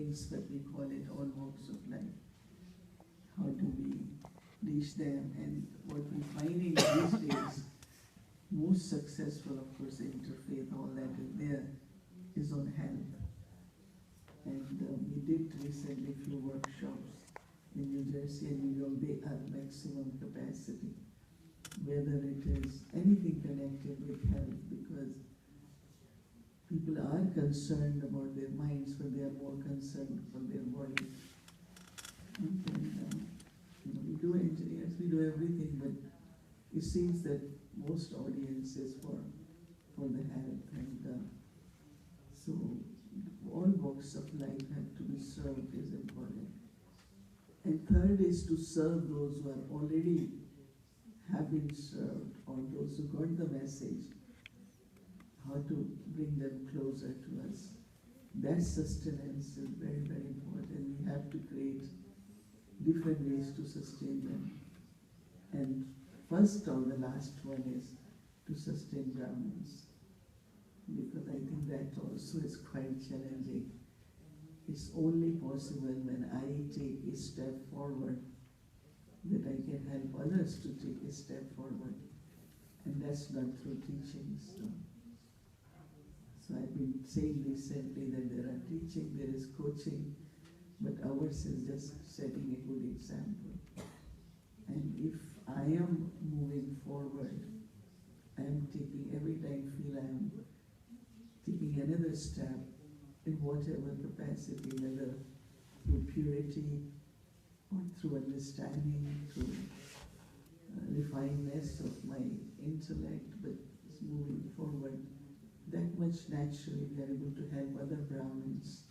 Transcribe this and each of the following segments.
things, but we call it all walks of life. How do we reach them? And what we're finding these days, most successful, of course, interfaith, all that is there, is on health. And we did recently a few workshops in New Jersey and New York. They are maximum capacity, whether it is anything connected with health, because people are concerned about their minds, but they are more concerned for their body. And then, we do engineers, we do everything, but it seems that most audience is for the health, and so all walks of life have to be served is important. And third is to serve those who are already have been served, or those who got the message, how to bring them closer to us. That sustenance is very, very important. We have to create different ways to sustain them. And first or the last one is to sustain Brahmins, because I think that also is quite challenging. It's only possible when I take a step forward that I can help others to take a step forward. And that's not through teachings. So I've been saying recently that there are teaching, there is coaching, but ours is just setting a good example. And if I am moving forward, I am taking, every time I feel I am taking another step in whatever capacity, whether through purity or through understanding, through refinedness of my intellect, but it's moving forward, that much naturally we are able to help other Brahmins,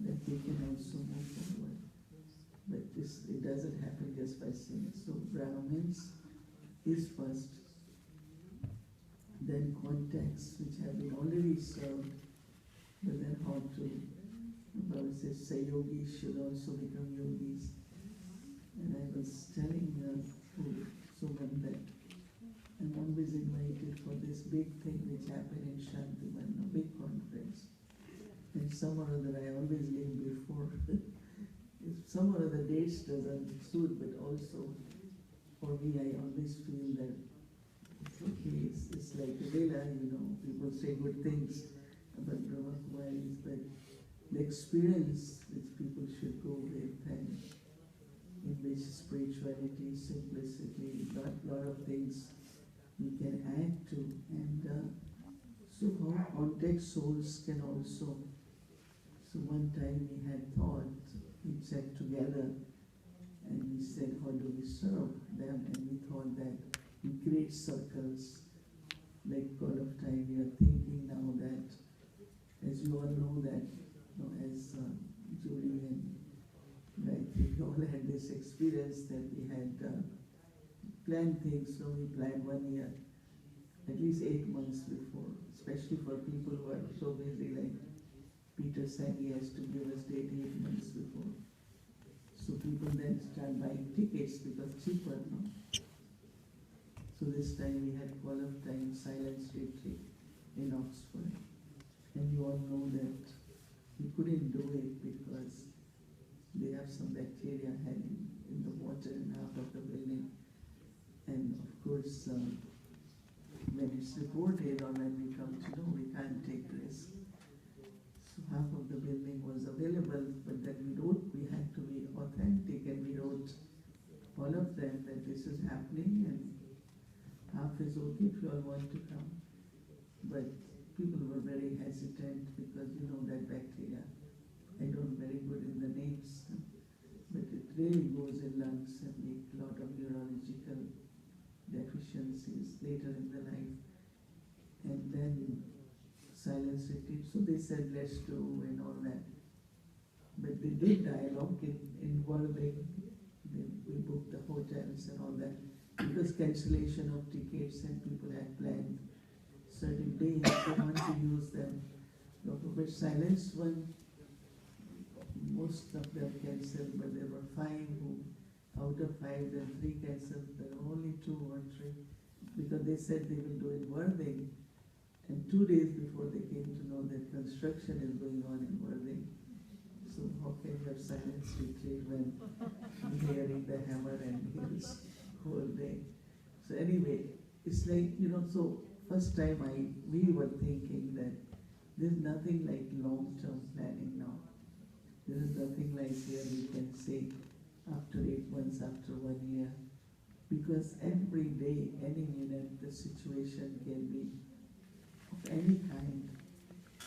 that they can also move forward. But it doesn't happen just by saying. So Brahmins is first, then contacts which have been already served, but then how to, Baba says, Sayogis should also become yogis. And I was telling Suman that I'm always invited for this big thing which happened in Shantivan, a big conference. And some or other I always leave before. If some or other dates doesn't suit, but also for me I always feel that it's okay, it's like a Vela, people say good things about Brahma Kumaris, but the experience which people should go with, and in which spirituality, simplicity, lot of things we can add to, and so how context souls can also. So one time we had thought, we sat together and we said, how do we serve them? And we thought that we create circles, like all of time we are thinking now that, as you all know that, as Judy and Gayatri, we all had this experience that we had planned things, so we planned 1 year, at least 8 months before, especially for people who are so busy, like Peter said he has to give us date 8 months before. So people then start buying tickets because cheaper, no? So this time we had Call of Time Silence Retreat in Oxford. And you all know that we couldn't do it because they have some bacteria hiding in the water in half of the building. And of course, when it's reported or when we come to know, we can't take risk. So half of the building was available, but then we had to be authentic, and we wrote all of them that this is happening, and half is okay if you all want to come. But people were very hesitant because that bacteria, I don't very good in the names, but it really goes in lungs and make a lot of neurological deficiencies later in the life. And then silence retreat. So they said, let's do and all that. But they did dialogue in Warwick. We booked the hotels and all that. Because cancellation of tickets and people had planned certain days, they want to use them. But silence one, most of them cancelled, but there were 5 who, out of 5, then 3 cancelled. There were only 2 or 3, because they said they will do it in Worthing. And 2 days before they came to know that construction is going on in Worthing. of silence retreat when hearing the hammer and hills whole day. So anyway, it's like, so first time we were thinking that there's nothing like long-term planning now. There is nothing like where we can say after 8 months, after 1 year, because every day, any minute, the situation can be of any kind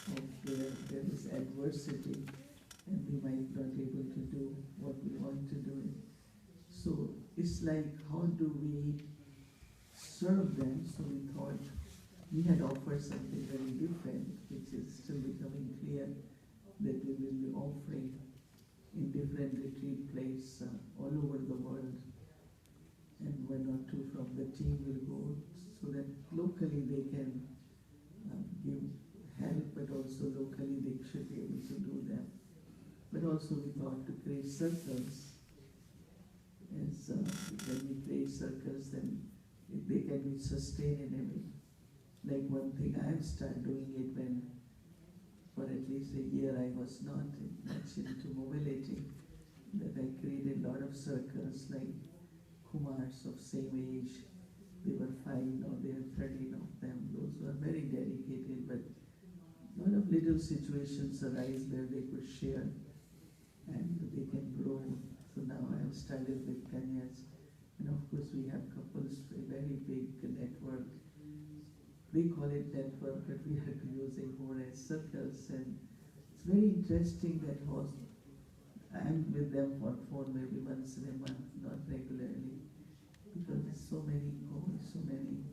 of where there is adversity and we might not be able to do what we want to do. So it's like, how do we serve them? So we thought we had offered something very different, which is still becoming clear, that we will be offering in different retreat places all over the world, and one or two from the team will go, so that locally they can give help, but also locally they should be able to do them. But also we thought to create circles, as when we create circles, then they can be sustained in a way. Like one thing I have started doing it when for at least a year I was not much into mobility, that I created a lot of circles like Kumars of same age. They were 5, now they are 13 of them. Those were very dedicated, but a lot of little situations arise where they could share and they can grow. So now I have started with Kanyas, and of course we have couples, a very big network. We call it network, but we are using more as circles, and it's very interesting that I'm with them for phone maybe once in a month, not regularly, because there's so many calls, so many,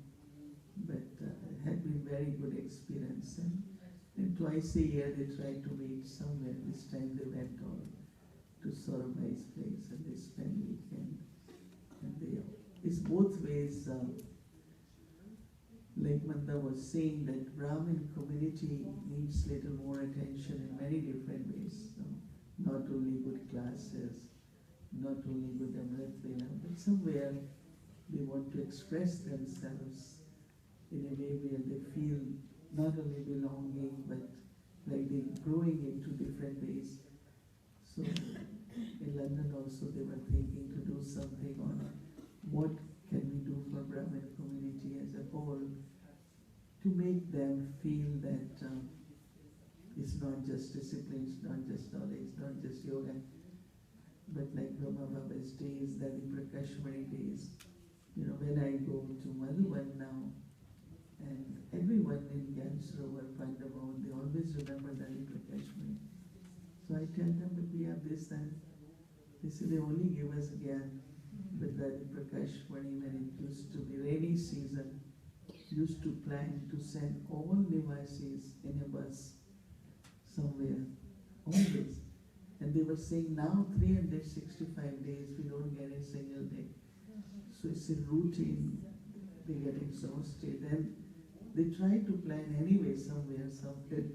but it had been very good experience. And twice a year they try to meet somewhere. This time they went on to Saurabhai's place and they spend weekend, and it's both ways. Like Manda was saying, that Brahmin community needs little more attention in many different ways. Not only good classes, not only good Amrit Vela, but somewhere they want to express themselves in a way where they feel not only belonging, but like they're growing into different ways. So in London also they were thinking to do something on what can we do for Brahmin community as a whole, to make them feel that it's not just discipline, it's not just knowledge, it's not just yoga, but like Brahma Baba's days, Dadi Prakashmani days. When I go to Madhuban now, and everyone in Gyansrovar, Pandavaon, they always remember Dadi Prakashmani. So I tell them that we have this, and they say they only give us Gyan. But Dadi Prakashmani, when it used to be rainy season, used to plan to send all Nivasis in a bus somewhere, always. And they were saying now 365 days we don't get a single day. So it's a routine, they get exhausted. And they try to plan anyway somewhere, something,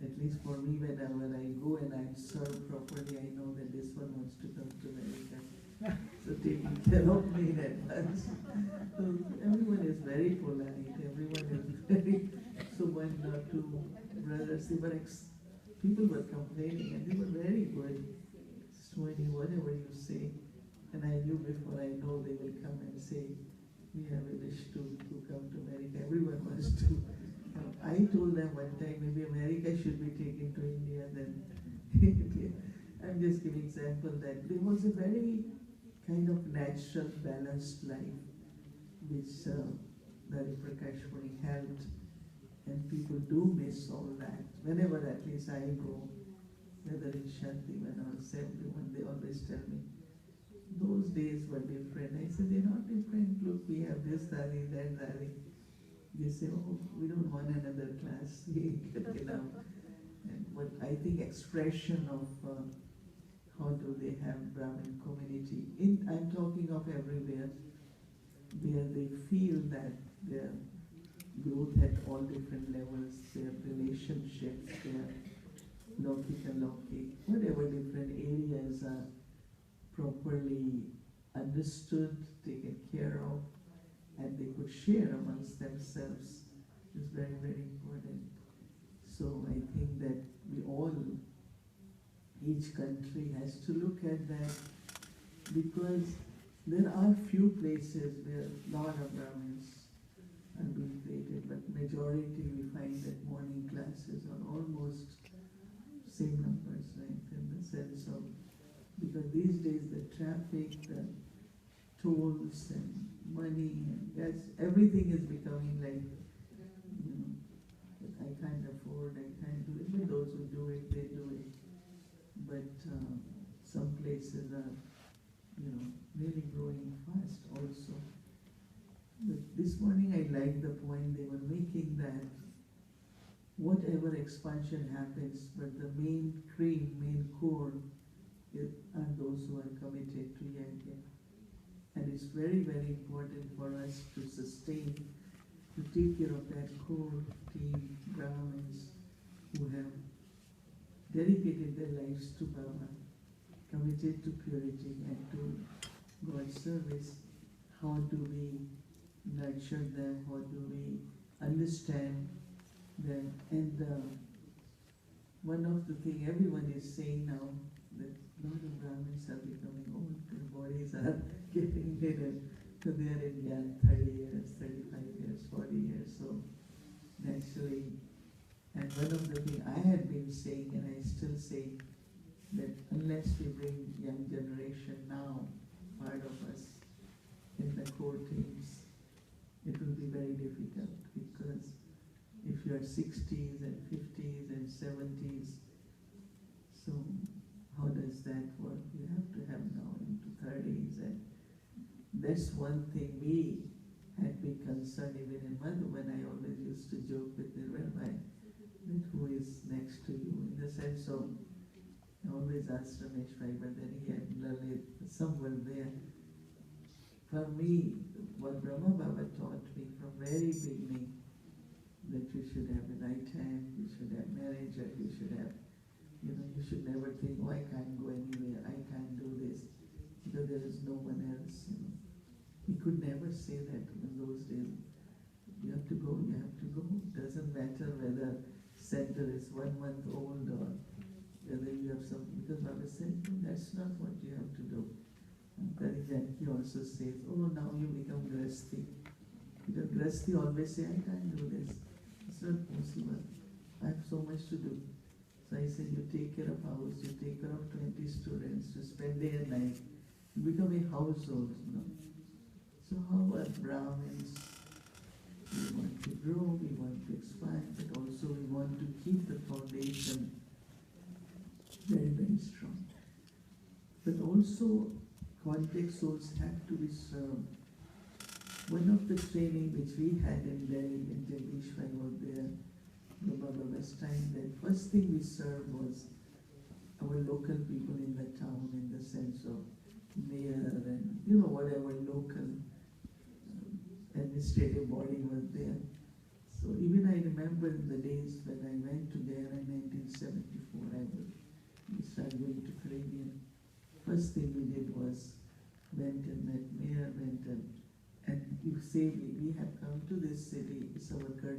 At least for me, whenever I go and I'm served properly, I know that this one wants to come to America. So taking care of me in advance. So everyone is very polite, everyone is very, so one or two brothers, people were complaining and they were very good. Swani, whatever you say, and I knew before I know they will come and say, we have a wish to come to America. Everyone wants to. I told them one time, maybe America should be taken to India, then India. I'm just giving example that there was a very kind of natural, balanced life, which Dadi Prakashmani helped, and people do miss all that. Whenever at least I go, whether in Shantivan or Assemblyman, they always tell me, those days were different. I said, they're not different. Look, we have this Dadi, that Dadi. They say, oh, we don't want another class. And what I think expression of how do they have Brahmin community. I'm talking of everywhere, where they feel that their growth at all different levels, their relationships, their Laukika Laukik, whatever different areas are properly understood, taken care of, and they could share amongst themselves is very, very important. So I think that we all each country has to look at that, because there are few places where lot of Brahmins are being created, but majority we find that morning classes are almost same numbers, right? In the sense of, because these days the traffic, the tolls and money and gas, everything is becoming like, you know, I can't afford, I can't do it. But those who do it, they do it. But some places are, you know, really growing fast also. But this morning I liked the point they were making, that whatever expansion happens, but the main cream, main core are those who are committed to Yajna. And it's very, very important for us to sustain, to take care of that core team, Brahmins, who have dedicated their lives to Baba, committed to purity and to God's service. How do we nurture them? How do we understand them? And one of the things everyone is saying now, that a lot of Brahmins are becoming old, their bodies are getting better. So they are in 30 years, 35 years, 40 years. So naturally, and one of the things I had been saying, and I still say, that unless we bring young generation now, part of us, in the core teams, it will be very difficult, because if you are 60s and 50s and 70s, so how does that work? You have to have now into 30s, and that's one thing we had been concerned even in Madhuban. I always used to joke with the rabbi, that who is next to you, in the sense of, I always asked Ramesh Bhai, but then he had Lalit somewhere there. For me, what Brahma Baba taught me from very beginning, that you should have a right hand, you should have manager, you should have, you know, you should never think, oh, I can't go anywhere, I can't do this, because there is no one else, you know. He could never say that in those days. You have to go, you have to go. It doesn't matter whether center is 1 month old or whether you have some, because Baba said, no, that's not what you have to do. And then he also says, oh, now you become Grasti. Because Grasti always say, I can't do this. It's not possible. I have so much to do. So I said, you take care of house, you take care of 20 students, you spend day and night, you become a household, you know. So how are Brahmins? We want to grow, we want to expand, but also we want to keep the foundation very, very strong. But also, context souls have to be served. One of the training which we had in Delhi, in Jagdish Bhai was there, the Baba's time, the first thing we served was our local people in the town, in the sense of mayor and, you know, whatever local administrative body was there. So even I remember in the days when I went to there in 1974, we started going to Caribbean. First thing we did was went and met mayor, and you say we have come to this city, it's our curse.